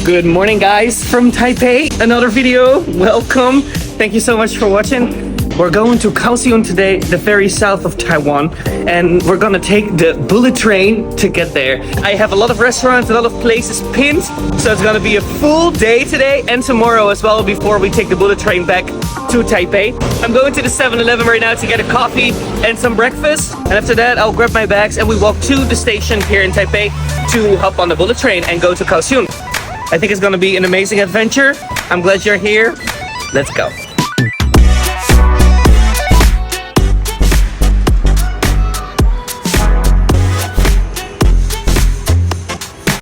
Good morning, guys, from Taipei. Another video. Welcome. Thank you so much for watching. We're going to Kaohsiung today, the very south of Taiwan, and we're gonna take the bullet train to get there. I have a lot of restaurants, a lot of places pinned, so it's gonna be a full day today and tomorrow as well before we take the bullet train back to Taipei. I'm going to the 7-Eleven right now to get a coffee and some breakfast, and after that I'll grab my bags and we walk to the station here in Taipei to hop on the bullet train and go to Kaohsiung. I think it's gonna be an amazing adventure. I'm glad you're here. Let's go.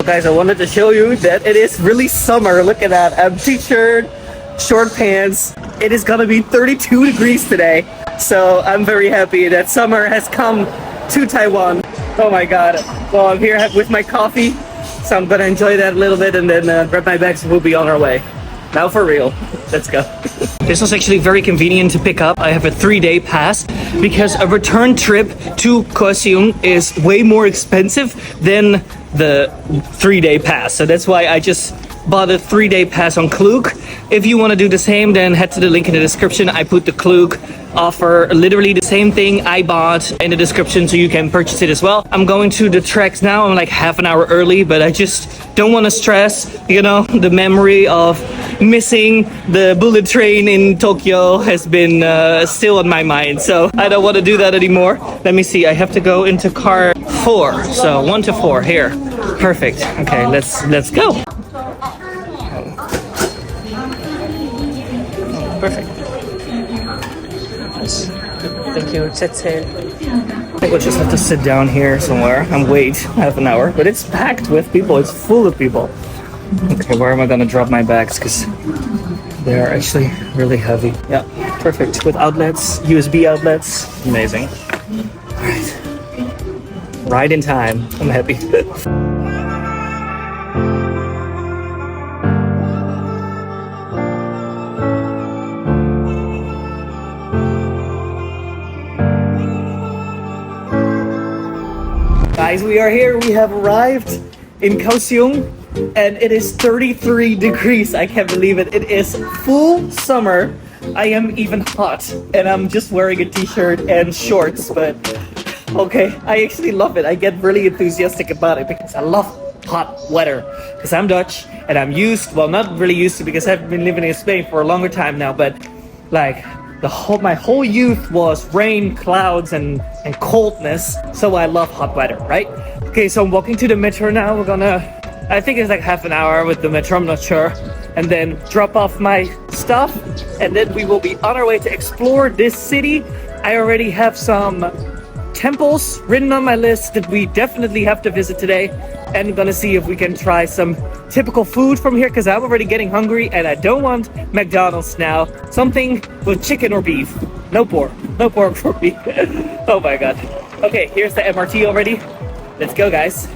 Guys, I wanted to show you that it is really summer. Look at that. I'm t-shirt, short pants. It is gonna be 32 degrees today. So I'm very happy that summer has come to Taiwan. Oh my god. Well, I'm here with my coffee. So I'm gonna enjoy that a little bit and then grab my bags and we'll be on our way. Now for real, let's go. This was actually very convenient to pick up. I have a 3-day pass because a return trip to Kaohsiung is way more expensive than the 3-day pass. So that's why I just bought a 3-day pass on Klook. If you want to do the same, then head to the link in the description. I put the Klook offer, literally the same thing I bought, in the description so you can purchase it as well. I'm going to the tracks now. I'm like half an hour early, but I just don't want to stress, you know, the memory of missing the bullet train in Tokyo has been still on my mind, so I don't want to do that anymore. Let me see, I have to go into car 4, so 1 to 4 here. Perfect. Okay, let's go. Perfect. Nice. Thank you. I think we'll just have to sit down here somewhere and wait half an hour, but it's packed with people. It's full of people. Okay, where am I gonna drop my bags? Because they are actually really heavy. Yeah, perfect. With outlets, USB outlets. Amazing. All right. Right in time. I'm happy. Guys, we are here. We have arrived in Kaohsiung. And it is 33 degrees. I can't believe it. It is full summer. I am even hot and I'm just wearing a t-shirt and shorts, but okay, I actually love it. I get really enthusiastic about it because I love hot weather, because I'm Dutch and I'm used, well, not really used to, because I've been living in Spain for a longer time now, but like my whole youth was rain, clouds and coldness, so I love hot weather, right? Okay, so I'm walking to the metro now. We're gonna, I think it's like half an hour with the metro, I'm not sure, and then drop off my stuff, and then we will be on our way to explore this city. I already have some temples written on my list that we definitely have to visit today, and I'm gonna see if we can try some typical food from here, because I'm already getting hungry and I don't want McDonald's now. Something with chicken or beef. No pork for me. Oh my god. Okay, here's the MRT already. Let's go, guys.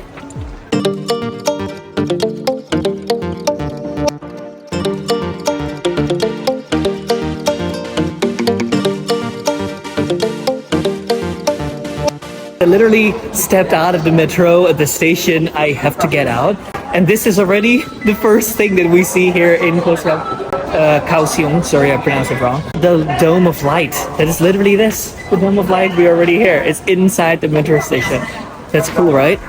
I literally stepped out of the metro at the station. I have to get out, and this is already the first thing that we see here in Kaohsiung. Sorry, I pronounced it wrong. The Dome of Light. That is literally this. The Dome of Light. We're already here. It's inside the metro station. That's cool, right?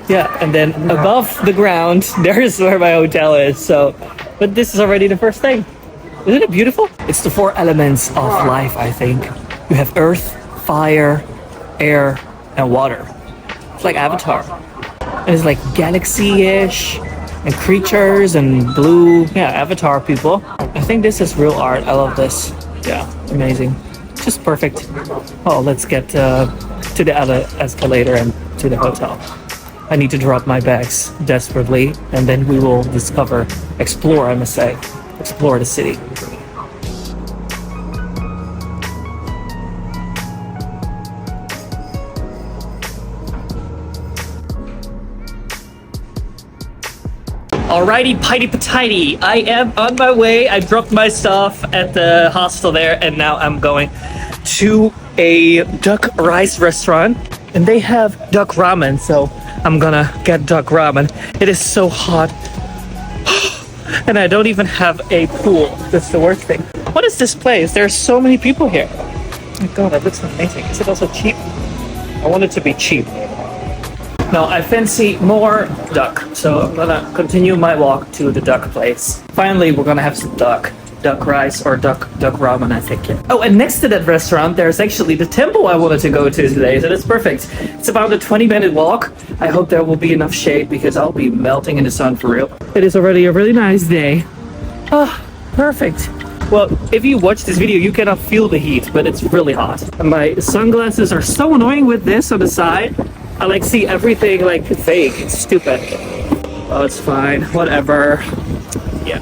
Yeah, and then above the ground, there is where my hotel is. So, but this is already the first thing. Isn't it beautiful? It's the 4 elements of life, I think. You have earth, fire, air, and water. It's like Avatar. And it's like galaxy-ish and creatures and blue. Yeah, Avatar people. I think this is real art. I love this. Yeah, amazing. Just perfect. Oh, let's get to the escalator and to the hotel. I need to drop my bags desperately, and then we will explore, I must say, explore the city. Alrighty, piety patiti. I am on my way. I dropped my stuff at the hostel there, and now I'm going to a duck rice restaurant, and they have duck ramen, so I'm gonna get duck ramen. It is so hot. And I don't even have a pool. That's the worst thing. What is this place? There are so many people here. Oh my god, that looks amazing. Is it also cheap? I want it to be cheap. No, I fancy more duck. So I'm gonna continue my walk to the duck place. Finally, we're gonna have some duck rice or duck ramen, I think. Yeah. Oh, and next to that restaurant, there's actually the temple I wanted to go to today, so that's perfect. It's about a 20-minute walk. I hope there will be enough shade because I'll be melting in the sun for real. It is already a really nice day. Ah, perfect. Well, if you watch this video, you cannot feel the heat, but it's really hot. And my sunglasses are so annoying with this on the side. I like see everything like fake. It's stupid. Oh, it's fine. Whatever. Yeah.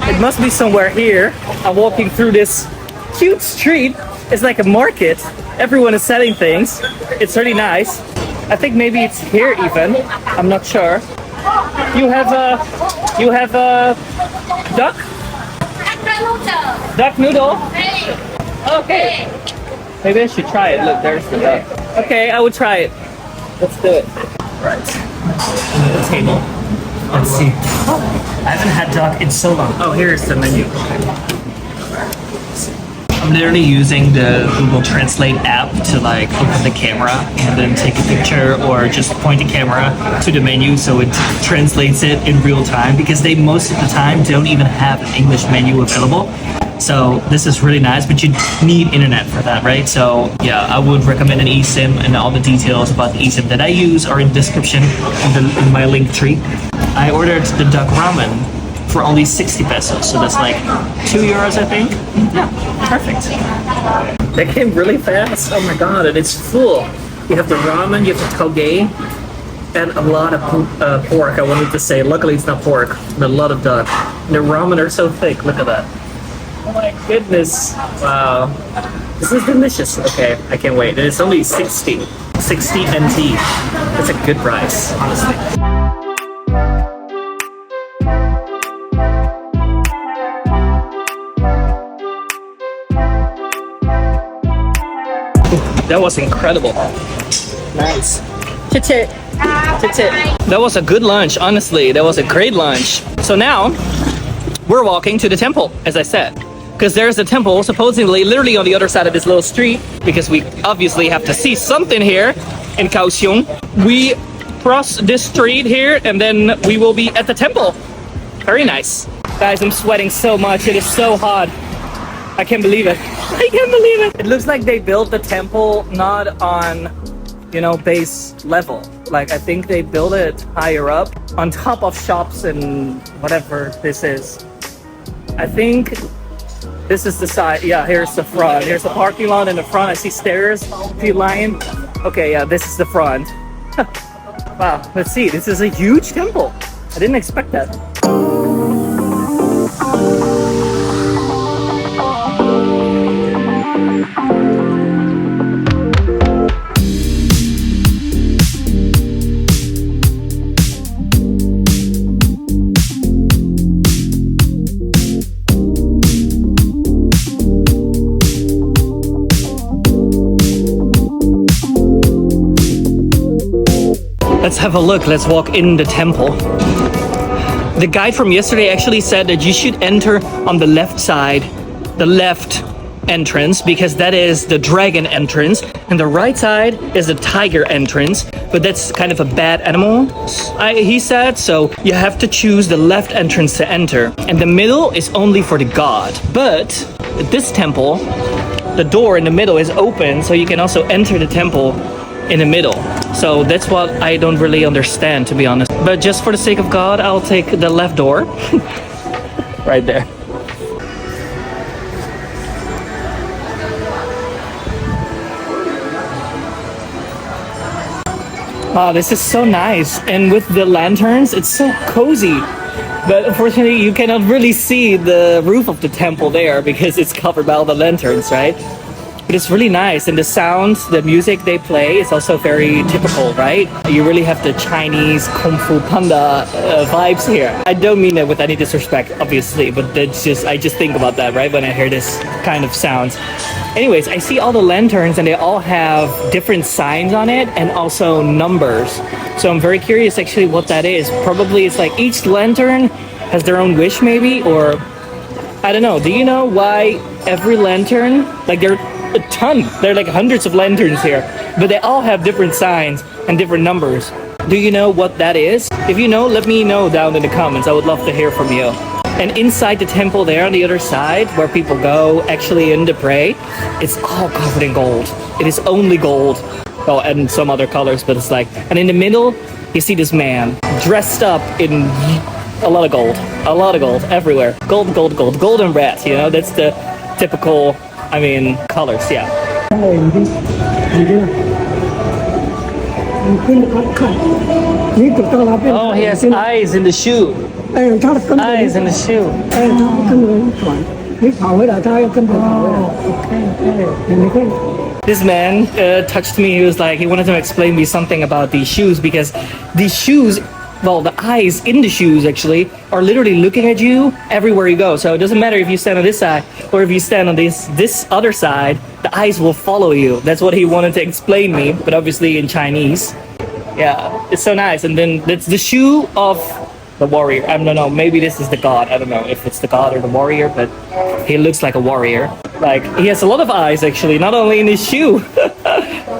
It must be somewhere here. I'm walking through this cute street. It's like a market. Everyone is selling things. It's really nice. I think maybe it's here even. I'm not sure. You have a duck? Duck noodle? Okay. Maybe I should try it. Look, there's the duck. Okay, I would try it. Let's do it. Right. The table. Let's see. I haven't had duck in so long. Oh, here's the menu. I'm literally using the Google Translate app to like open the camera and then take a picture or just point the camera to the menu so it translates it in real time because they most of the time don't even have an English menu available. So this is really nice, but you need internet for that, right? So yeah, I would recommend an eSIM, and all the details about the eSIM that I use are in the description in my link tree. I ordered the duck ramen for only 60 pesos, so that's like 2 euros, I think. Yeah, perfect. That came really fast. Oh my god, and it's full. You have the ramen, you have the toge, and a lot of pork, I wanted to say. Luckily it's not pork, but a lot of duck. And the ramen are so thick, look at that. Oh my goodness. Wow. This is delicious. Okay, I can't wait. And it's only 60 NT. That's a good price, honestly. That was incredible. Nice. Chit-chit. Chit-chit. That was a good lunch, honestly. That was a great lunch. So now, we're walking to the temple, as I said. Because there's a temple supposedly literally on the other side of this little street, because we obviously have to see something here in Kaohsiung. We cross this street here and then we will be at the temple. Very nice. Guys, I'm sweating so much. It is so hot. I can't believe it. I can't believe it. It looks like they built the temple not on, base level. Like, I think they built it higher up on top of shops and whatever this is. I think this is the side. Yeah, here's the front. Here's the parking lot in the front. I see stairs. If you lying. Okay, yeah, this is the front. Wow, let's see. This is a huge temple. I didn't expect that. Let's have a look. Let's walk in the temple. The guide from yesterday actually said that you should enter on the left side, the left entrance, because that is the dragon entrance, and the right side is the tiger entrance, but that's kind of a bad animal, he said, so you have to choose the left entrance to enter, and the middle is only for the god. But this temple, the door in the middle is open, so you can also enter the temple in the middle. So that's what I don't really understand, to be honest. But just for the sake of God, I'll take the left door. Right there. Wow, this is so nice. And with the lanterns, it's so cozy. But unfortunately, you cannot really see the roof of the temple there because it's covered by all the lanterns, right? But it's really nice, and the sounds, the music they play is also very typical, right? You really have the Chinese Kung Fu Panda vibes here. I don't mean that with any disrespect, obviously, but I just think about that, right, when I hear this kind of sounds. Anyways, I see all the lanterns, and they all have different signs on it, and also numbers. So I'm very curious, actually, what that is. Probably it's like each lantern has their own wish maybe, or I don't know. Do you know why every lantern, like there are a ton, there are like hundreds of lanterns here, but they all have different signs and different numbers. Do you know what that is? If you know, let me know down in the comments. I would love to hear from you. And inside the temple there on the other side, where people go actually in to pray, it's all covered in gold. It is only gold. Oh, and some other colors, but it's like, and in the middle, you see this man dressed up in a lot of gold everywhere. Gold, gold, gold, gold and red, you know, that's the typical, I mean, colors, yeah. Oh, he has eyes in the shoe. Eyes in the shoe. This man touched me. He was like, he wanted to explain me something about these shoes, because these shoes, well, the eyes in the shoes actually are literally looking at you everywhere you go. So it doesn't matter if you stand on this side or if you stand on this other side, the eyes will follow you. That's what he wanted to explain me, but obviously in Chinese. Yeah, it's so nice. And then it's the shoe of the warrior. I don't know, maybe this is the god. I don't know if it's the god or the warrior, but he looks like a warrior. Like, he has a lot of eyes actually, not only in his shoe.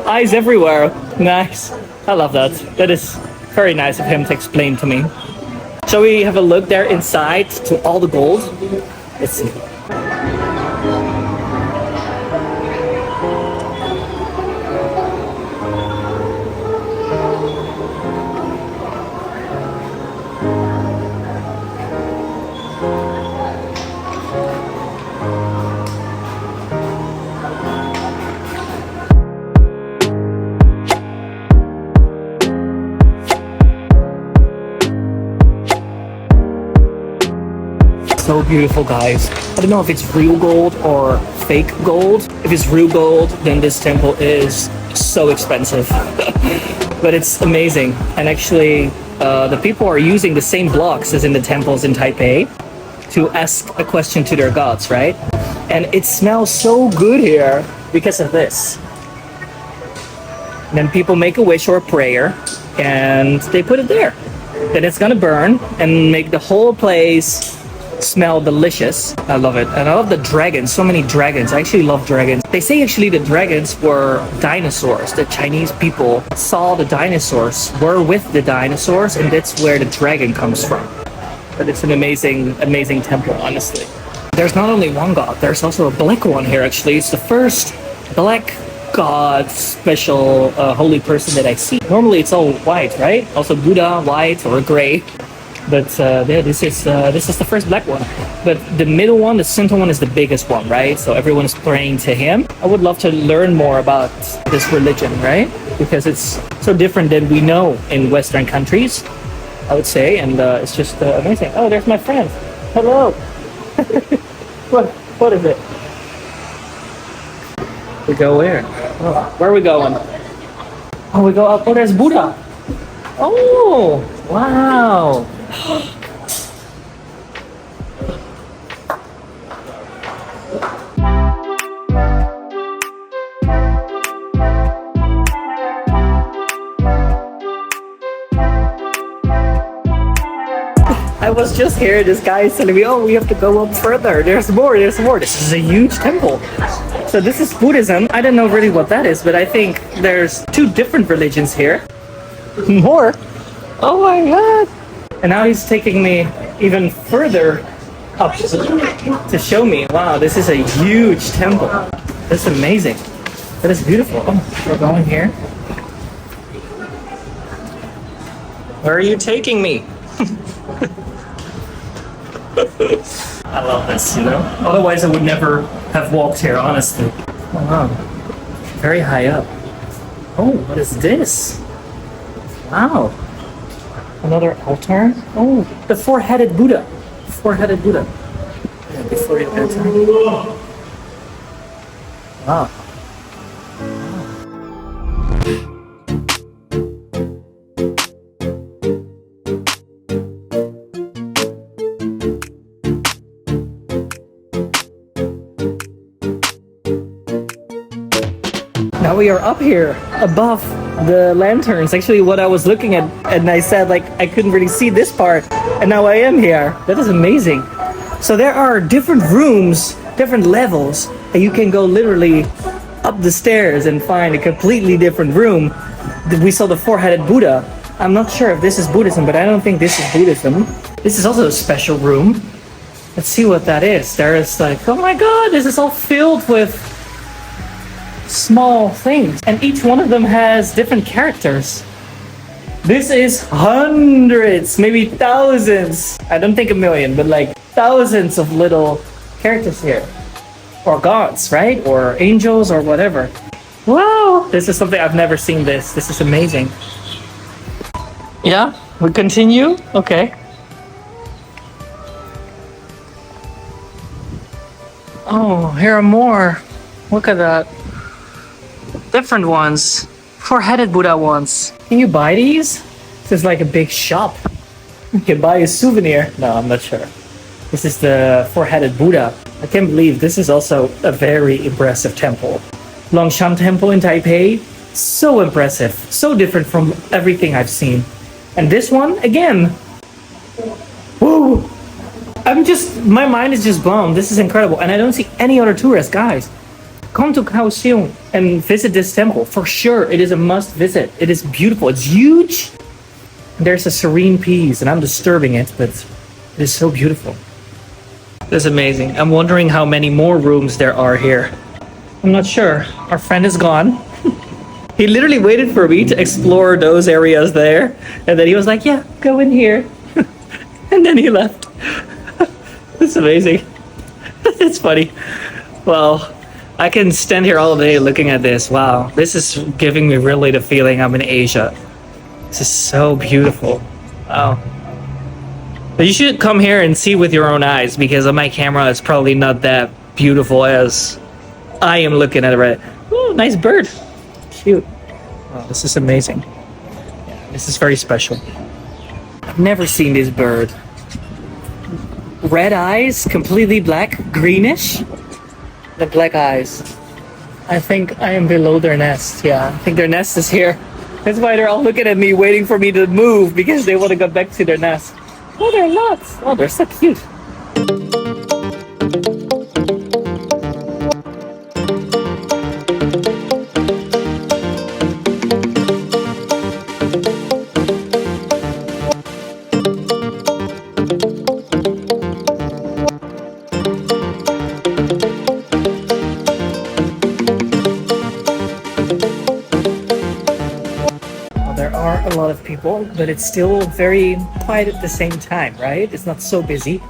Eyes everywhere. Nice. I love that. That is very nice of him to explain to me. Shall we have a look there inside to all the gold? Let's see. So beautiful, guys. I don't know if it's real gold or fake gold. If it's real gold, then this temple is so expensive. But it's amazing. And actually, the people are using the same blocks as in the temples in Taipei to ask a question to their gods, right? And it smells so good here because of this. And then people make a wish or a prayer and they put it there. Then it's gonna burn and make the whole place smell delicious. I love it. And I love the dragons. So many dragons. I actually love dragons. They say actually the dragons were dinosaurs. The Chinese people saw the dinosaurs, were with the dinosaurs, and that's where the dragon comes from. But it's an amazing, amazing temple, honestly. There's not only one god, there's also a black one here actually. It's the first black god, special holy person that I see. Normally it's all white, right? Also Buddha, white or gray. But yeah, this is the first black one. But the middle one, the center one, is the biggest one, right? So everyone is praying to him. I would love to learn more about this religion, right? Because it's so different than we know in Western countries, I would say, and it's just amazing. Oh, there's my friend. Hello. What is it? We go where? Oh, where are we going? Oh, we go up. Oh, there's Buddha. Oh, wow. I was just here, this guy is telling me, oh, we have to go up further. There's more. This is a huge temple. So this is Buddhism. I don't know really what that is, but I think there's two different religions here. More? Oh my god. And now he's taking me even further up to show me, wow, this is a huge temple. That's amazing. That is beautiful. Oh, we're going here. Where are you taking me? I love this, you know? Otherwise I would never have walked here, honestly. Oh wow. Very high up. Oh, what is this? Wow. Another altar. Oh, the four-headed Buddha. Four-headed Buddha. Yeah, before you enter. Wow. Now we are up here above the lanterns. Actually, what I was looking at, and I said like I couldn't really see this part, and now I am here. That is amazing. So there are different rooms, different levels, and you can go literally up the stairs and find a completely different room. We saw the four-headed Buddha. I'm not sure if this is Buddhism, but I don't think this is Buddhism. This is also a special room. Let's see what that is. There is like, oh my god, this is all filled with small things. And each one of them has different characters. This is hundreds, maybe thousands. I don't think a million, but like thousands of little characters here. Or gods, right? Or angels or whatever. Wow, this is something I've never seen this. This is amazing. Yeah, we continue? Okay. Oh, here are more. Look at that. Different ones. Four-headed Buddha ones. Can you buy these? This is like a big shop. You can buy a souvenir. No, I'm not sure. This is the four-headed Buddha. I can't believe this is also a very impressive temple. Longshan Temple in Taipei. So impressive. So different from everything I've seen. And this one, again. Whoa! My mind is just blown. This is incredible. And I don't see any other tourists, guys. Come to Kaohsiung and visit this temple. For sure, it is a must visit. It is beautiful. It's huge. There's a serene peace, and I'm disturbing it, but it is so beautiful. That's amazing. I'm wondering how many more rooms there are here. I'm not sure. Our friend is gone. He literally waited for me to explore those areas there. And then he was like, yeah, go in here. And then he left. That's amazing. It's funny. Well, I can stand here all day looking at this. Wow. This is giving me really the feeling I'm in Asia. This is so beautiful. Wow. But you should come here and see with your own eyes, because on my camera it's probably not that beautiful as I am looking at it right. Ooh, nice bird. Cute. Wow, this is amazing. This is very special. I've never seen this bird. Red eyes, completely black, greenish. The black eyes. I think I am below their nest. Yeah, I think their nest is here. That's why they're all looking at me, waiting for me to move, because they want to go back to their nest. Oh, they're nuts. Oh, they're so cute. A lot of people, but it's still very quiet at the same time, right? It's not so busy.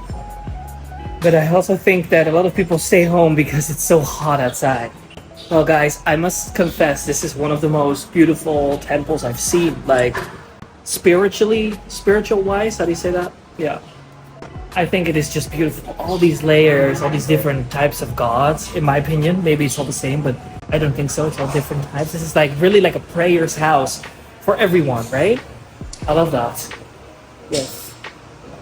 But I also think that a lot of people stay home because it's so hot outside. Well, guys, I must confess, this is one of the most beautiful temples I've seen. Like, spiritual wise, how do you say that? Yeah. I think it is just beautiful. All these layers, all these different types of gods, in my opinion. Maybe it's all the same, but I don't think so. It's all different types. This is like really like a prayer's house for everyone, right? I love that. Yes.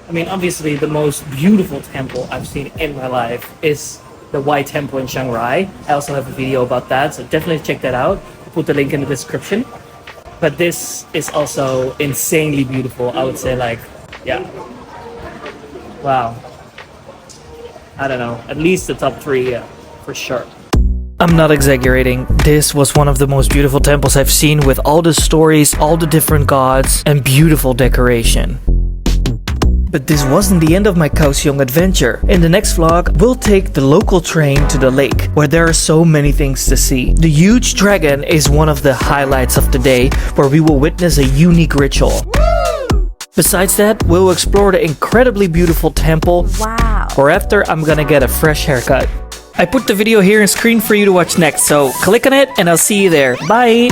I mean, obviously, the most beautiful temple I've seen in my life is the White Temple in Shanghai. I also have a video about that, so definitely check that out. I'll put the link in the description. But this is also insanely beautiful. I would say, like, yeah. Wow. I don't know. At least the top 3, yeah, for sure. I'm not exaggerating. This was one of the most beautiful temples I've seen, with all the stories, all the different gods, and beautiful decoration. But this wasn't the end of my Kaohsiung adventure. In the next vlog, we'll take the local train to the lake, where there are so many things to see. The huge dragon is one of the highlights of the day, where we will witness a unique ritual. Besides that, we'll explore the incredibly beautiful temple. Wow. Or after, I'm gonna get a fresh haircut. I put the video here on screen for you to watch next, so click on it and I'll see you there. Bye!